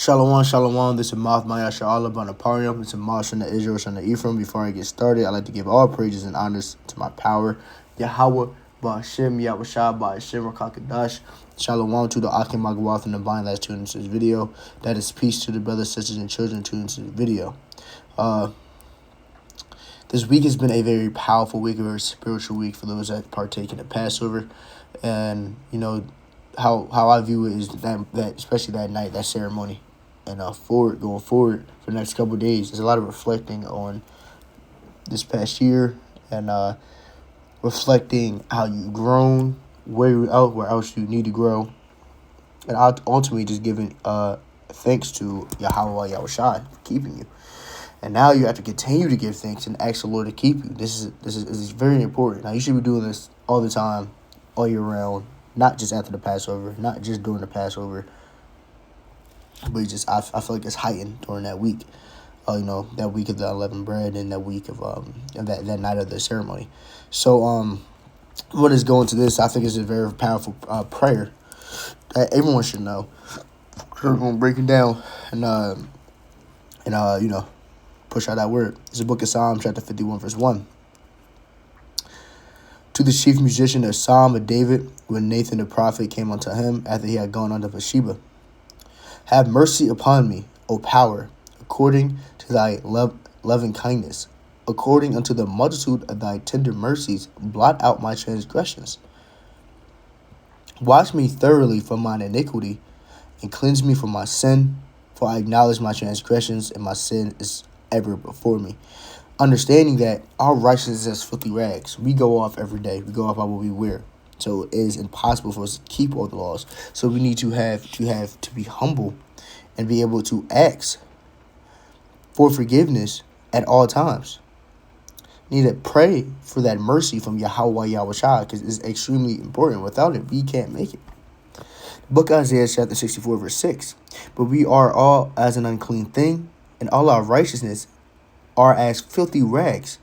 Shalom, shalom. This is Mouth Maya Sha'ala Banaparium. It's a Mouth Shana Israel Shana Ephraim. Before I get started, I'd like to give all praises and honors to my power, Yahweh, Ba'ashem, Yahweh Ba'ashem, Rakakadash. Shalom to the Akim Magwath and the Vine that's tuned into this video. That is peace to the brothers, sisters, and children tuned into this video. This week has been a very powerful week, a very spiritual week for those that partake in the Passover. And, you know, how I view it is that especially that night, that ceremony. And going forward for the next couple of days, there's a lot of reflecting on this past year and reflecting how you've grown, where else you need to grow, and ultimately just giving thanks to Yahweh Yahushai for keeping you. And now you have to continue to give thanks and ask the Lord to keep you. This is very important. Now you should be doing this all the time, all year round, not just after the Passover, not just during the Passover. But I feel like it's heightened during that week, that week of the unleavened bread and that week of that night of the ceremony. So what is going to this? I think it's a very powerful prayer that everyone should know. So we're gonna break it down and push out that word. It's the book of Psalms, chapter 51, verse 1. To the chief musician, a psalm of David, when Nathan the prophet came unto him after he had gone unto Bathsheba. Have mercy upon me, O power, according to thy loving kindness. According unto the multitude of thy tender mercies, blot out my transgressions. Wash me thoroughly from mine iniquity, and cleanse me from my sin. For I acknowledge my transgressions, and my sin is ever before me. Understanding that our righteousness is as filthy rags. We go off every day. We go off by what we wear. So it is impossible for us to keep all the laws. So we need to be humble and be able to ask for forgiveness at all times. We need to pray for that mercy from Yahweh Yahushua, because it's extremely important. Without it, we can't make it. The book of Isaiah chapter 64 verse 6. But we are all as an unclean thing, and all our righteousness are as filthy rags.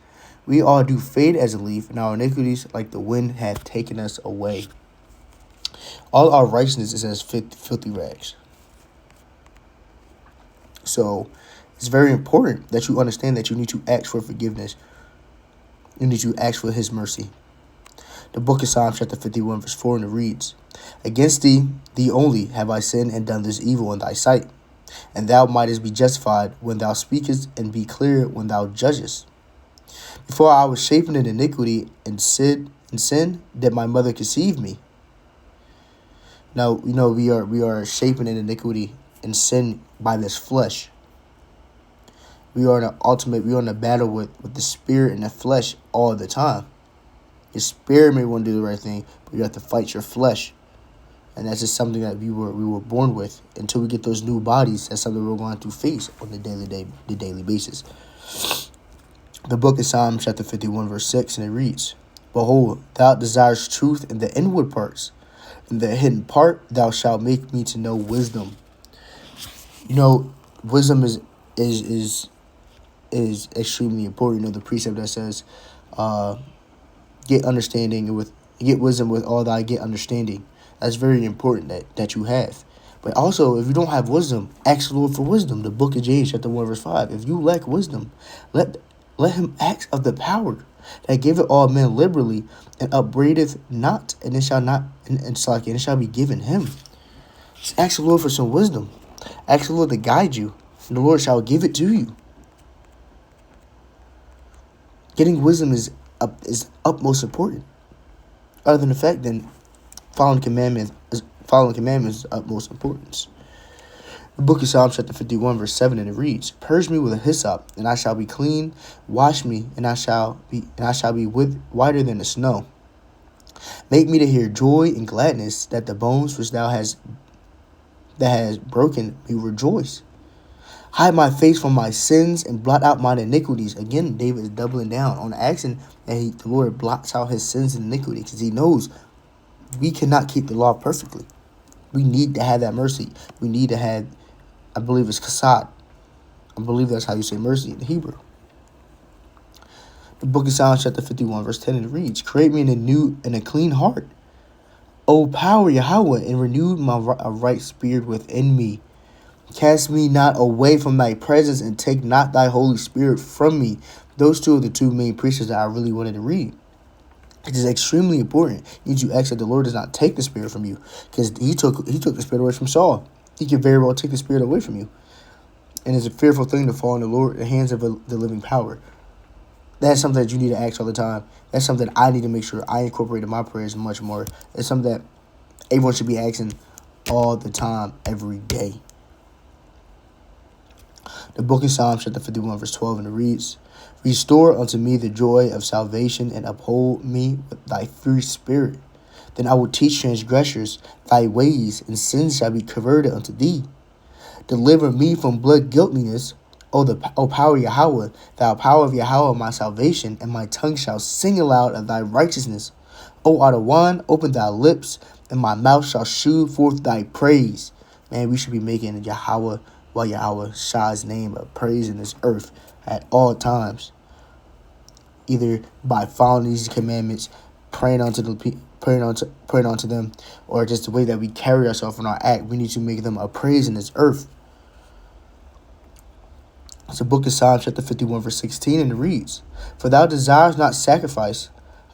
We all do fade as a leaf, and our iniquities, like the wind, have taken us away. All our righteousness is as filthy rags. So it's very important that you understand that you need to ask for forgiveness. You need to ask for his mercy. The book of Psalms, chapter 51, verse 4, and it reads, Against thee only, have I sinned and done this evil in thy sight, and thou mightest be justified when thou speakest, and be clear when thou judgest. Before I was shapen in iniquity and sin did my mother conceive me. Now, we are shapen in iniquity and sin by this flesh. We are in a battle with the spirit and the flesh all the time. Your spirit may want to do the right thing, but you have to fight your flesh. And that's just something that we were born with. Until we get those new bodies, that's something we're going to face on the daily basis. The book of Psalms, chapter 51, verse 6, and it reads, Behold, thou desirest truth in the inward parts. In the hidden part, thou shalt make me to know wisdom. Wisdom is extremely important. The precept that says, get wisdom with all thy get understanding. That's very important that you have. But also, if you don't have wisdom, ask the Lord for wisdom. The book of James, chapter 1, verse 5. If you lack wisdom, let him ask of the power that giveth all men liberally, and upbraideth not, and it shall be given him. Just ask the Lord for some wisdom. Ask the Lord to guide you, and the Lord shall give it to you. Getting wisdom is utmost important. Other than the fact that following commandments is utmost importance. The book of Psalms, chapter 51, verse 7, and it reads, Purge me with a hyssop, and I shall be clean. Wash me, and I shall be whiter than the snow. Make me to hear joy and gladness, that the bones which thou has broken may rejoice. Hide my face from my sins and blot out mine iniquities. Again, David is doubling down on asking that the Lord blots out his sins and iniquities, because he knows we cannot keep the law perfectly. We need to have that mercy. We need to have, I believe it's kasad. I believe that's how you say mercy in Hebrew. The book of Psalms, chapter 51, verse 10, and it reads, Create me in a clean heart, O power Yahweh, and renew my right spirit within me. Cast me not away from thy presence, and take not thy Holy Spirit from me. Those two are the two main precepts that I really wanted to read. It is extremely important. You need to ask that the Lord does not take the Spirit from you, because he took the Spirit away from Saul. He could very well take the Spirit away from you. And it's a fearful thing to fall in the hands of the living power. That's something that you need to ask all the time. That's something I need to make sure I incorporate in my prayers much more. It's something that everyone should be asking all the time, every day. The book of Psalms, chapter 51, verse 12, and it reads, Restore unto me the joy of salvation, and uphold me with thy free spirit. Then I will teach transgressors thy ways, and sins shall be converted unto thee. Deliver me from blood guiltiness, O power of Yahweh, thou power of Yahweh, my salvation, and my tongue shall sing aloud of thy righteousness. O Adawan, open thy lips, and my mouth shall shew forth thy praise. Man, we should be making Yahweh Shah's name a praise in this earth at all times. Either by following these commandments, praying onto them, or just the way that we carry ourselves in our act. We need to make them a praise in this earth. It's the book of Psalms, chapter 51, verse 16, and it reads, For thou desirest not sacrifice,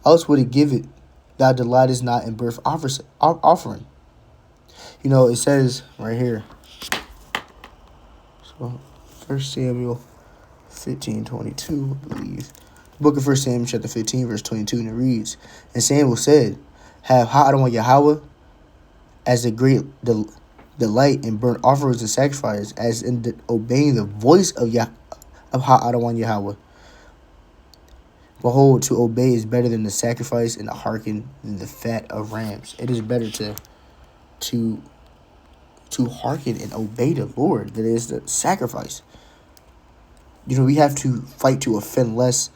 else would it give it. Thou delightest not in burnt offering. You know, it says right here. So, 1 Samuel 15:22, I believe. The book of 1 Samuel, chapter 15, verse 22, and it reads, And Samuel said, Have Ha'adam Yahweh as a great delight in burnt offerings and sacrifices, as in obeying the voice of Ha'adam Yahweh. Behold, to obey is better than the sacrifice, and to hearken than the fat of rams. It is better to hearken and obey the Lord than it is the sacrifice. You know, we have to fight to offend less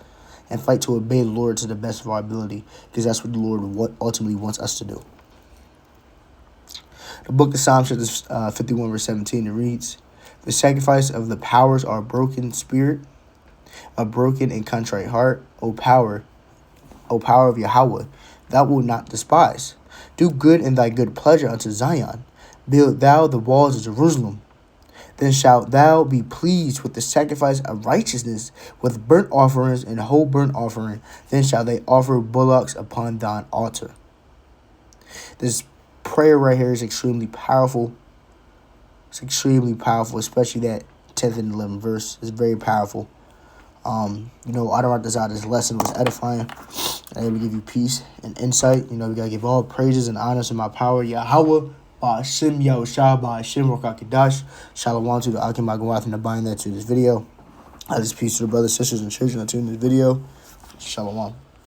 and fight to obey the Lord to the best of our ability, because that's what the Lord ultimately wants us to do. The book of Psalms, chapter 51, verse 17, it reads, The sacrifice of the powers are a broken spirit, a broken and contrite heart, O power of Yahweh, thou wilt not despise. Do good in thy good pleasure unto Zion. Build thou the walls of Jerusalem. Then shalt thou be pleased with the sacrifice of righteousness, with burnt offerings and whole burnt offering. Then shall they offer bullocks upon thine altar. This prayer right here is extremely powerful. It's extremely powerful, especially that 10th and 11th verse. It's very powerful. You know, I don't desire this lesson was edifying, and it will give you peace and insight. You know, we gotta give all praises and honors to my power, Yahweh, Ba'ashim Yahushua, Ba'ashim Rokakadash. Shalom to the Akim Agawath and the bind that to this video. This peace to the brothers, sisters, and children that tune this video. Shalom.